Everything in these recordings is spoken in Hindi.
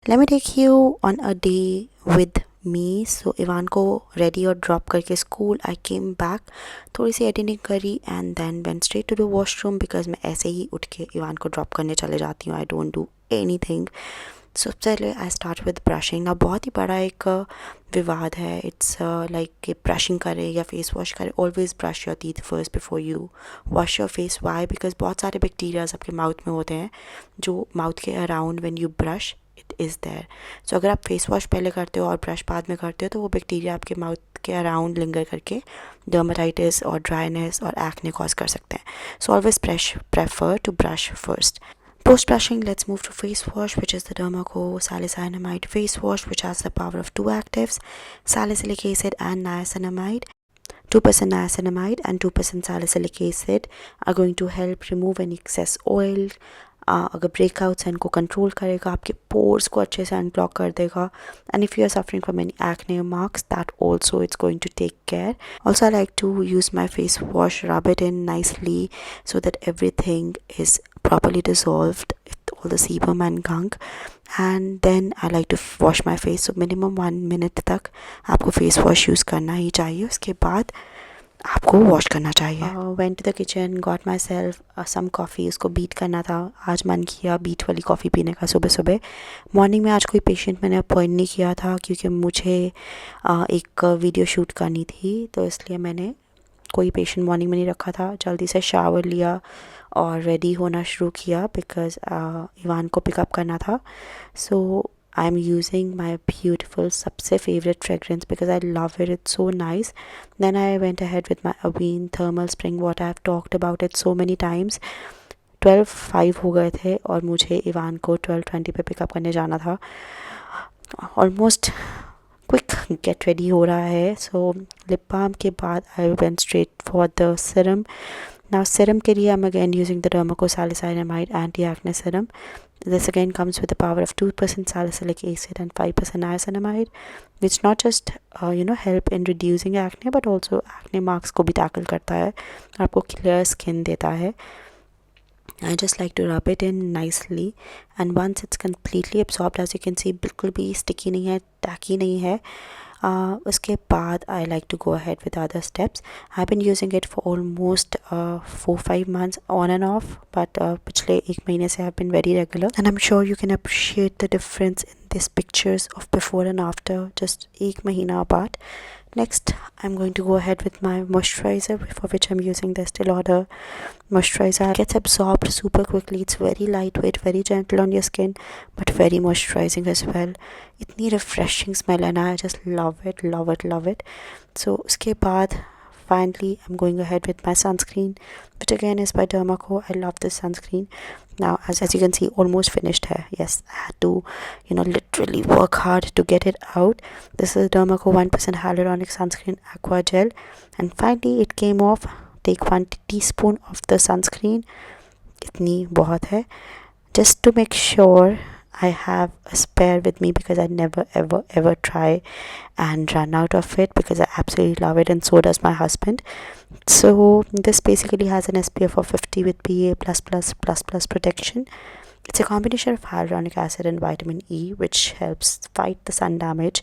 Let me take you on a day with me. So Ivan को रेडी और ड्रॉप करके स्कूल आई केम बैक, थोड़ी सी एडिटिंग करी and then went straight to the washroom because मैं ऐसे ही उठ के इवान को ड्रॉप करने चले जाती हूँ. I don't do any thing. सबसे पहले आई स्टार्ट विद ब्रशिंग. ना बहुत ही बड़ा एक विवाद है. इट्स लाइक कि ब्रशिंग करें या फेस वॉश करें. Always brush your teeth first before you wash your face. Why? Because बहुत सारे बैक्टीरियाज आपके माउथ में होते हैं जो माउथ के around when you brush it is there. So अगर आप फेस वॉश पहले करते हो और ब्रश बाद में करते हो तो वो बैक्टीरिया आपके माउथ के अराउंड लिंगर करके डर्माटाइटिस और ड्राइनेस और एक्ने कॉज कर सकते हैं. So always prefer to brush first. Post brushing, let's move to face wash, which is the Dermaco Salicylamide face wash, which has the power of two actives, salicylic acid and niacinamide. 2% niacinamide and 2% salicylic acid are going to help remove any excess oil. अगर ब्रेकआउट्स हैं इनको कंट्रोल करेगा, आपके पोर्स को अच्छे से अनब्लॉक कर देगा. And if you are suffering from any acne marks that also it's going to take care. Also I like to use my face wash, rub it in nicely so that everything is properly dissolved, all the sebum and gunk. And then I like to wash my face. So minimum 1 minute तक आपको फेस वॉश यूज़ करना ही चाहिए. उसके बाद आपको वॉश करना चाहिए. Went to the kitchen, got myself some coffee. उसको बीट करना था. आज मन किया बीट वाली कॉफ़ी पीने का सुबह सुबह. मॉर्निंग में आज कोई पेशेंट मैंने अपॉइंट नहीं किया था क्योंकि मुझे एक वीडियो शूट करनी थी, तो इसलिए मैंने कोई पेशेंट मॉर्निंग में नहीं रखा था. जल्दी से शावर लिया और रेडी होना शुरू किया बिकॉज़ इवान को पिकअप करना था. सो I'm using my beautiful सबसे favorite fragrance because I love it. It's so nice. Then I went ahead with my Avene thermal spring water. I've talked about it so many times. 12:05 हो गए थे और मुझे इवान को 12:20 पे पिकअप करने जाना था. ऑलमोस्ट क्विक गेट रेडी हो रहा है. सो लिप बाम के बाद I went straight for the serum. Now serum के लिए I'm again using the Dermaco Salicylamide Anti-Acne Serum. This again comes with the power of 2% salicylic acid and 5% niacinamide, which not just help in reducing acne but also acne marks को भी tackle करता है, आपको clear skin देता है. I just like to rub it in nicely and once it's completely absorbed, as you can see बिल्कुल भी sticky नहीं है, tacky नहीं है. उसके बाद I like to go ahead with other steps. I've been using it for almost 4-5 months on and off, but पिछले 1 महीने से I've been very regular and I'm sure you can appreciate the difference in these pictures of before and after just 1 महीना apart. Next, I'm going to go ahead with my moisturizer, for which I'm using the Estee Lauder moisturizer. It gets absorbed super quickly. It's very lightweight, very gentle on your skin, but very moisturizing as well. इतनी refreshing smell and I just love it, love it, love it. So उसके बाद finally I'm going ahead with my sunscreen, which again is by Dermaco. I love this sunscreen. Now as you can see, almost finished hai. Yes, I had to literally work hard to get it out. This is Dermaco 1% hyaluronic sunscreen aqua gel, and finally it came off. Take 1 teaspoon of the sunscreen. Itni bahut hai, just to make sure I have a spare with me because I never ever try and run out of it because I absolutely love it and so does my husband. So this basically has an SPF of 50 with PA++++ protection. It's a combination of hyaluronic acid and vitamin E, which helps fight the sun damage,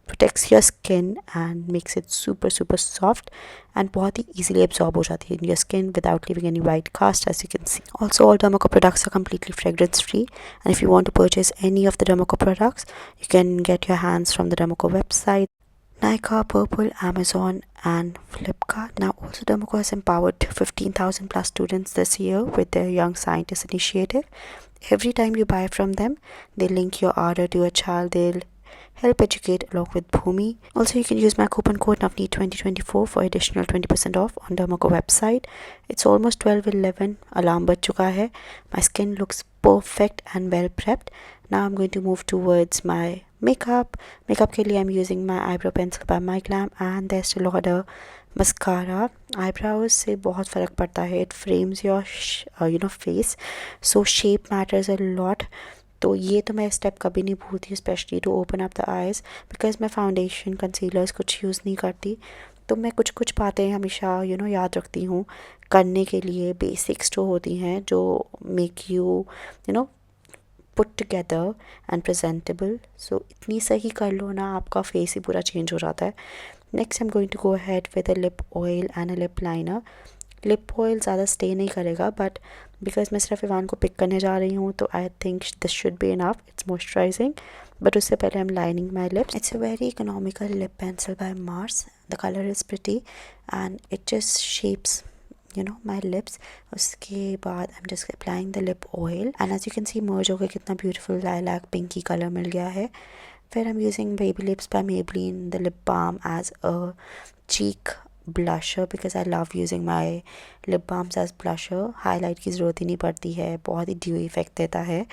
protects your skin and makes it super super soft and बहुत ही easily absorb हो जाती है in your skin without leaving any white cast, as you can see. Also, all Dermaco products are completely fragrance free, and if you want to purchase any of the Dermaco products, you can get your hands from the Dermaco website, Nykaa, Purple, Amazon and Flipkart. Now also Dermaco has empowered 15,000 plus students this year with their Young Scientist initiative. Every time you buy from them, they link your order to a child they'll help educate along with Bhumi. Also, you can use my coupon code NAVNEET2024 for additional 20% off on Dermaco website. It's almost 12:11. Alarm baj chuka hai. My skin looks perfect and well prepped. Now I'm going to move towards my makeup. Makeup ke liye I'm using my eyebrow pencil by My Glam and the Estee Lauder mascara. Eyebrows से बहुत फ़र्क पड़ता है. It frames your face, so shape matters a lot. तो ये तो मैं स्टेप कभी नहीं भूलती, specially to open up the eyes, because मैं फाउंडेशन कंसीलर्स कुछ यूज़ नहीं करती. तो मैं कुछ कुछ बातें हमेशा याद रखती हूँ करने के लिए. बेसिक्स जो होती हैं जो make you put together and presentable. So इतनी सही कर लो ना, आपका फेस ही पूरा चेंज हो जाता है. Next I am going to go ahead with a lip oil and a lip liner. Lip oil ज़्यादा स्टे नहीं करेगा, बट बिकॉज मैं सिर्फ इवान को पिक करने जा रही हूँ, तो I think this should be enough. It's moisturising, but उससे पहले I am lining my lips. It's a very economical lip pencil by Mars. The colour is pretty and it just shapes my lips. उसके बाद I am just applying the lip oil and as you can see merge हो गया, कितना ब्यूटीफुल लाइलैक पिंकी कलर मिल गया है. फिर I am using baby lips bye Maybelline the lip balm as a cheek blusher because I love using my lip balms as blusher. Highlight की ज़रूरत ही नहीं पड़ती है, बहुत ही ड्यू इफेक्ट देता है.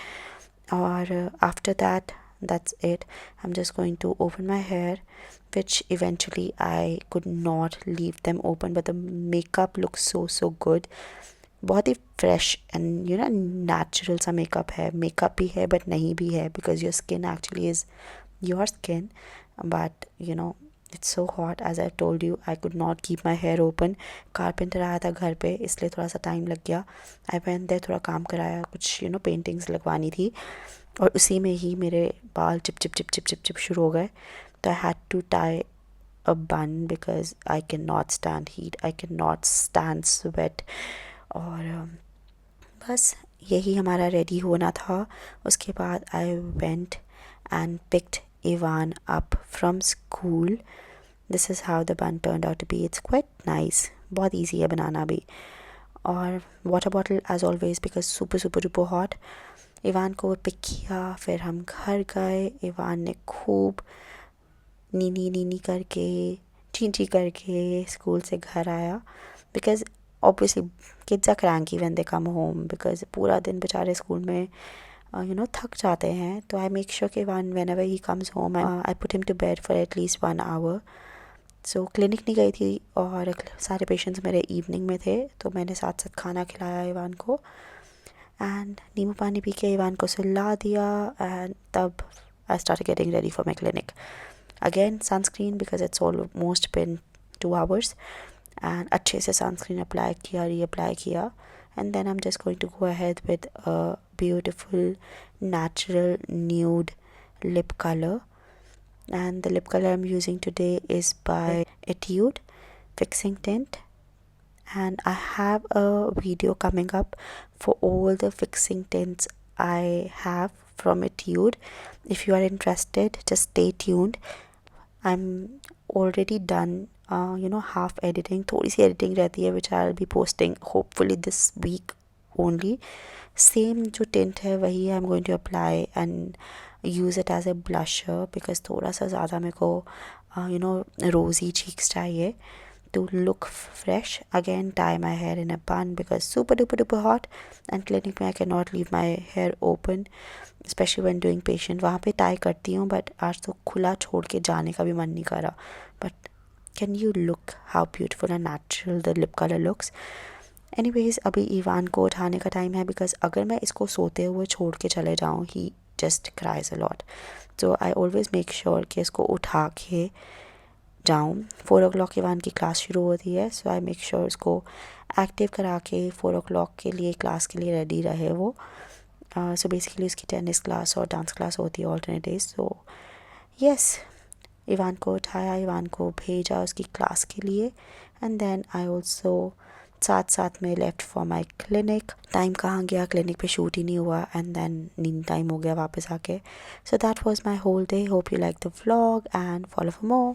और after that, that's it. I'm just going to open my hair, which eventually I could not leave them open, but the makeup looks so good. बहुत ही फ्रेश एंड नेचुरल सा मेकअप है. मेकअप भी है बट नहीं भी है, because your skin actually is your skin, but it's so hot. As I told you, I could not keep my hair open. Carpenter आया था घर पे, इसलिए थोड़ा सा टाइम लग गया. आई वेंट देयर, थोड़ा काम कराया, कुछ पेंटिंग्स लगवानी थी, और उसी में ही मेरे बाल चिप चिप चिप चिप चिप चिप शुरू हो गए. तो I had to tie a bun because I can not stand heat, I can not stand sweat. और बस यही हमारा रेडी होना था. उसके बाद I went and picked Evan up from school. This is how the bun turned out to be. It's quite nice, बहुत ईजी है बनाना भी. और water bottle as always because super super duper hot. Ivan को पिक किया, फिर हम घर गए. इवान ने खूब नीनी नीनी करके, चींची करके स्कूल से घर आया. Because obviously kids are cranky when they come home, because पूरा दिन बेचारे स्कूल में थक जाते हैं. तो आई मेक श्योर कि Ivan whenever he comes home I put him to bed for at least 1 hour. So clinic नहीं गई थी और सारे पेशेंट्स मेरे इवनिंग में थे, तो मैंने साथ साथ खाना खिलाया इवान को एंड नींबू पानी पी के इवान को सुला दिया. एंड तब I start getting ready for my clinic. Again sunscreen because it's almost been 2 hours. And अच्छे से सनस्क्रीन अप्लाई किया, रीअप्लाई किया. And then I am just going to go ahead with a beautiful natural nude lip color. And the lip color I'm using today is by Etude Fixing Tint. And I have a video coming up for all the fixing tints I have from Etude. If you are interested, just stay tuned. I'm already done half editing. थोड़ी सी editing रहती है, which I'll be posting hopefully this week only. Same जो tint है वही I'm going to apply and use it as a blusher because थोड़ा सा ज़्यादा मेरे को rosy cheeks चाहिए to look fresh. Again, tie my hair in a bun because super duper hot, and clinic में I cannot leave my hair open, especially when doing patient. वहाँ पे tie करती हूँ, but आज तो खुला छोड़ के जाने का भी मन नहीं कर रहा. But can you look how beautiful and natural the lip color looks? Anyways, अभी इवान को उठाने का टाइम है because अगर मैं इसको सोते हुए छोड़ के चले जाऊँ, he just cries a lot. So I always make sure कि इसको उठा के जाऊँ. 4 o'clock इवान की क्लास शुरू होती है, सो आई मेक श्योर उसको एक्टिव करा के 4 o'clock के लिए क्लास के लिए रेडी रहे वो. सो बेसिकली उसकी टेनिस क्लास और डांस क्लास होती है alternate days. So yes, Ivan को उठाया, इवान को भेजा उसकी क्लास के लिए, एंड देन आई ऑल्सो साथ में left for my clinic. Time कहाँ गया, क्लिनिक पे शूट ही नहीं हुआ, एंड देन नींद टाइम हो गया वापस आके. So that was my whole day. Hope you like the vlog and follow for more.